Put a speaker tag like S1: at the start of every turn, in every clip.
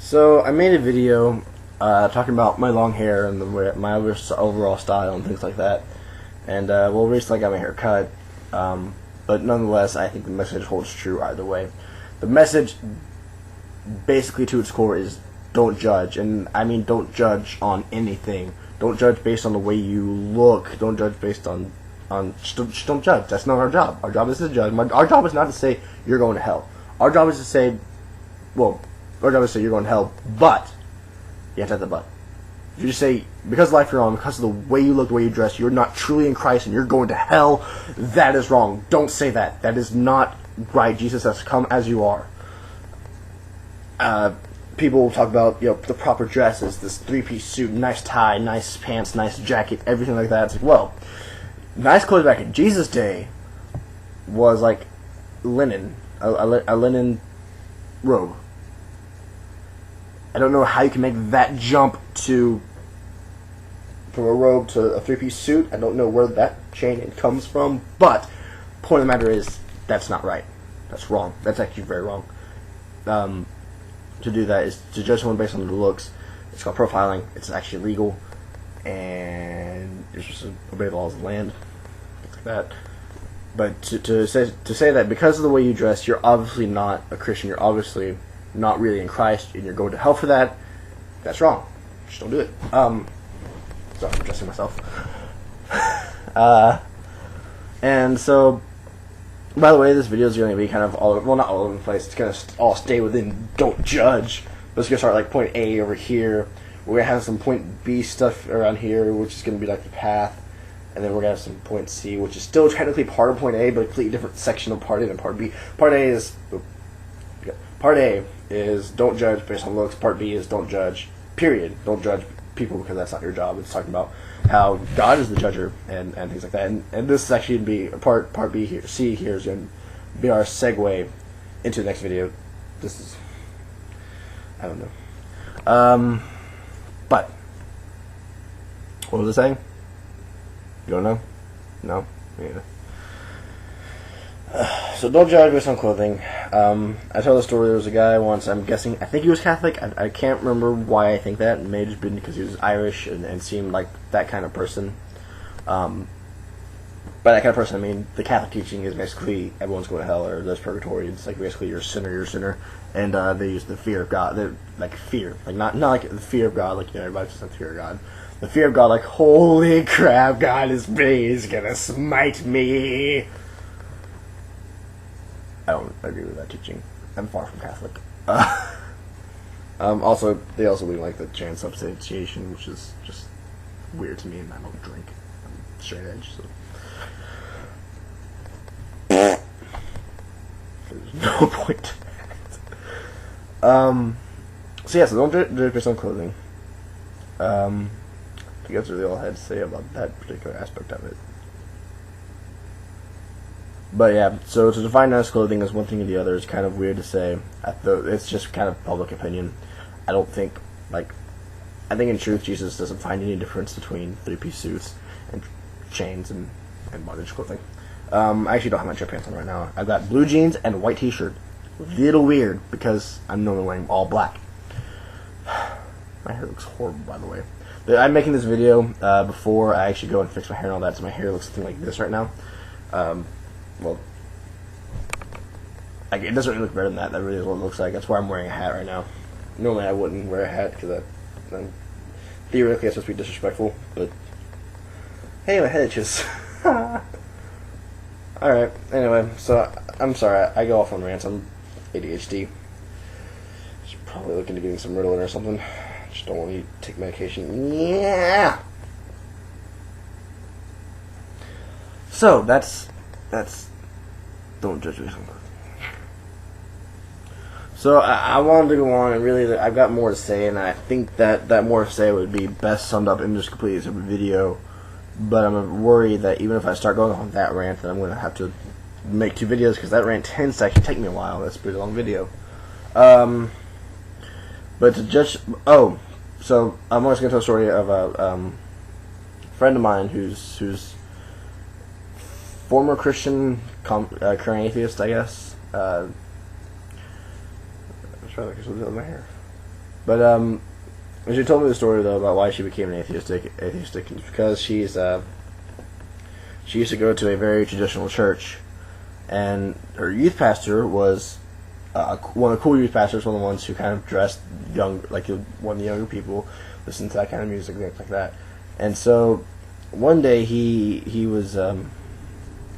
S1: So I made a video talking about my long hair and my overall style and things like that. And well, recently I got my hair cut, but nonetheless, I think the message holds true either way. The message, basically to its core, is don't judge, and I mean don't judge on anything. Don't judge based on the way you look. Don't judge based on just don't judge. That's not our job. Our job is to judge. Our job is not to say you're going to hell. Our job is to say, well, our job is to say you're going to hell, but you have to have the but. If you just say, because of life you're on, because of the way you look, the way you dress, you're not truly in Christ and you're going to hell, that is wrong. Don't say that. That is not right. Jesus says, come as you are. People talk about, the proper dresses, this three-piece suit, nice tie, nice pants, nice jacket, everything like that. It's like, well, nice clothes back in Jesus' day was like linen, a linen robe. I don't know how you can make that jump from a robe to a three-piece suit. I don't know where that chain comes from, but point of the matter is that's not right. That's wrong. That's actually very wrong. To do that is to judge someone based on their looks. It's called profiling. It's actually illegal, and you're supposed to obey the laws of the land, things like that. But to say that because of the way you dress, you're obviously not a Christian. You're obviously not really in Christ, and you're going to hell for that. That's wrong. Just don't do it. Sorry, I'm addressing myself. And so, by the way, this video is going to be kind of not all over the place. It's going to all stay within don't judge. But it's going to start like point A over here. We're going to have some point B stuff around here, which is going to be like the path. And then we're going to have some point C, which is still technically part of point A, but a completely different section of part A than part B. Part A is don't judge based on looks. Part B is don't judge, period. Don't judge people because that's not your job. It's talking about how God is the judger and things like that. And this is actually going to be part B here. C here is going to be our segue into the next video. This is, I don't know. But what was I saying? You don't know? No? Yeah. So don't judge based on clothing. I tell the story. There was a guy once. I think he was Catholic. I can't remember why I think that. It may have just been because he was Irish and seemed like that kind of person. By that kind of person, I mean the Catholic teaching is basically everyone's going to hell or there's purgatory. It's like basically you're a sinner, and they use the fear of God. They're like fear, like not like the fear of God, like everybody just like the fear of God. The fear of God, like holy crap, God is me. He's gonna smite me. I don't agree with that teaching. I'm far from Catholic. Also, they also believe like the transubstantiation, which is just weird to me, and I don't drink. I'm straight edge, so there's no point to that. So don't judge based on clothing. I think that's really all I had to say about that particular aspect of it. But yeah, so to define nice clothing as one thing or the other is kind of weird to say. It's just kind of public opinion. I think in truth Jesus doesn't find any difference between three-piece suits and chains and bondage clothing. I actually don't have my trip pants on right now. I've got blue jeans and a white t-shirt. A little weird because I'm normally wearing all black. My hair looks horrible, by the way. I'm making this video before I actually go and fix my hair and all that, so my hair looks something like this right now. Well, it doesn't really look better than that. That really is what it looks like. That's why I'm wearing a hat right now. Normally I wouldn't wear a hat because theoretically that's supposed to be disrespectful, but hey, my head itches. Alright, anyway, so I'm sorry, I go off on rants. I'm ADHD. Should probably look into getting some Ritalin or something. Just don't want to take medication. Yeah! So, that's don't judge me. So I wanted to go on, and really I've got more to say, and I think that more to say would be best summed up in just completely separate video. But I'm worried that even if I start going on that rant, then I'm going to have to make 2 videos because that rant tends to actually take me a while. That's a pretty long video. But to judge, so I'm just going to tell a story of a friend of mine who's former Christian, current atheist, I guess. I'm trying to look at my hair. But she told me the story though about why she became an atheistic. It's because she used to go to a very traditional church, and her youth pastor was one of the cool youth pastors, one of the ones who kind of dressed young, like one of the younger people, listened to that kind of music, things like that. And so one day he was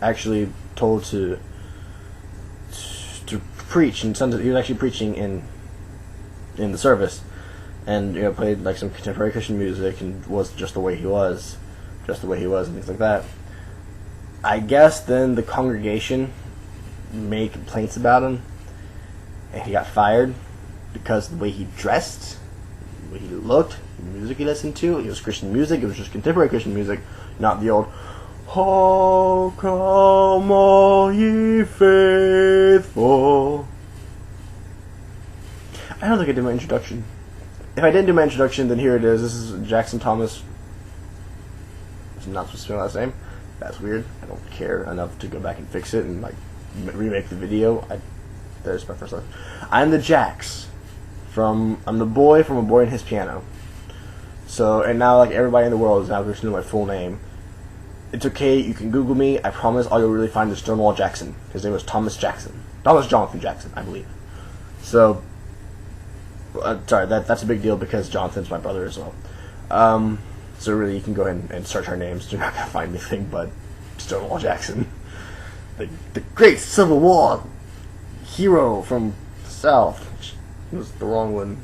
S1: actually told to preach, and he was actually preaching in the service, and played like some contemporary Christian music, and was just the way he was, and things like that. I guess then the congregation made complaints about him, and he got fired because of the way he dressed, the way he looked, the music he listened to. It was Christian music. It was just contemporary Christian music, not the old "Oh, come all ye faithful." I don't think I did my introduction. If I didn't do my introduction, then here it is. This is Jackson Thomas. It's not supposed to be my last name. That's weird. I don't care enough to go back and fix it and like remake the video. There's my first life. I'm the Jax I'm the boy from A Boy and His Piano. So, and now like everybody in the world is now going to know my full name. It's okay, you can Google me. I promise all you'll really find is Stonewall Jackson. His name was Thomas Jackson. Thomas Jonathan Jackson, I believe. So, sorry, that's a big deal because Jonathan's my brother as well. So really, you can go ahead and search our names. You're not going to find anything but Stonewall Jackson. The great Civil War hero from the South. It was the wrong one.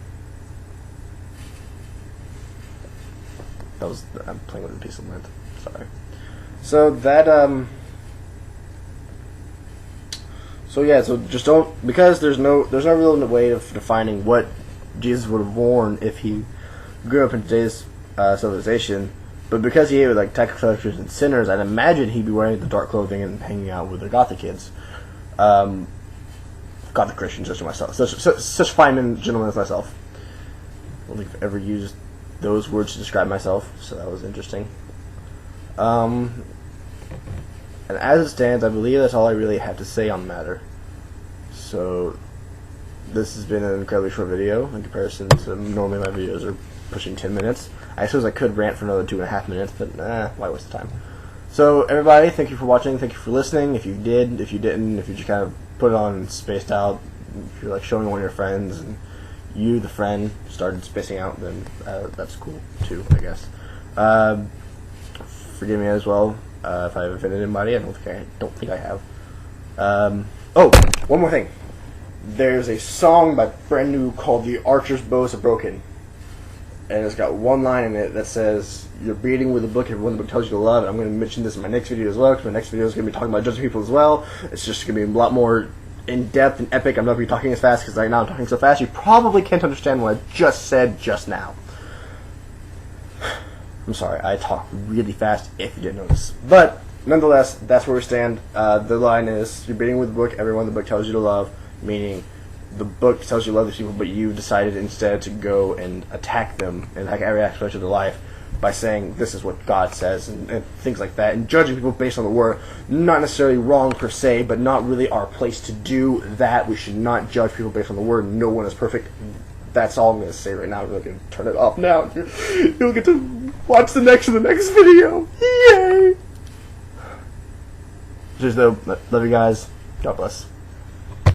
S1: I'm playing with a piece of lint. Sorry. So that, so yeah, so just don't, because there's no real way of defining what Jesus would have worn if he grew up in today's civilization, but because he hated like tax collectors and sinners, I'd imagine he'd be wearing the dark clothing and hanging out with the Gothic kids. Gothic Christians, such as myself. Such fine gentlemen as myself. I don't think I've ever used those words to describe myself, so that was interesting. And as it stands, I believe that's all I really have to say on the matter. So, this has been an incredibly short video in comparison to normally my videos are pushing 10 minutes. I suppose I could rant for another 2.5 minutes, but why waste the time? So, everybody, thank you for watching, thank you for listening. If you did, if you didn't, if you just kind of put it on and spaced out, if you're like showing one of your friends, and you, the friend, started spacing out, then that's cool too, I guess. Forgive me as well if I've offended anybody. I don't think I have. Oh, one more thing. There's a song by Brand New called "The Archer's Bows Are Broken," and it's got one line in it that says, "You're beating with the book everyone the book tells you to love." And I'm going to mention this in my next video as well, because my next video is going to be talking about judging people as well. It's just going to be a lot more in-depth and epic. I'm not going to be talking as fast, because right now I'm talking so fast you probably can't understand what I just said just now. I'm sorry, I talk really fast if you didn't notice. But, nonetheless, that's where we stand. The line is, "You're beating with the book everyone the book tells you to love," meaning the book tells you to love these people, but you decided instead to go and attack them and attack every aspect of their life by saying this is what God says and things like that, and judging people based on the word. Not necessarily wrong per se, but not really our place to do that. We should not judge people based on the word. No one is perfect. That's all I'm going to say right now. I'm going to turn it off now. You'll get to watch the next video. Yay! Just though, love you guys. God bless.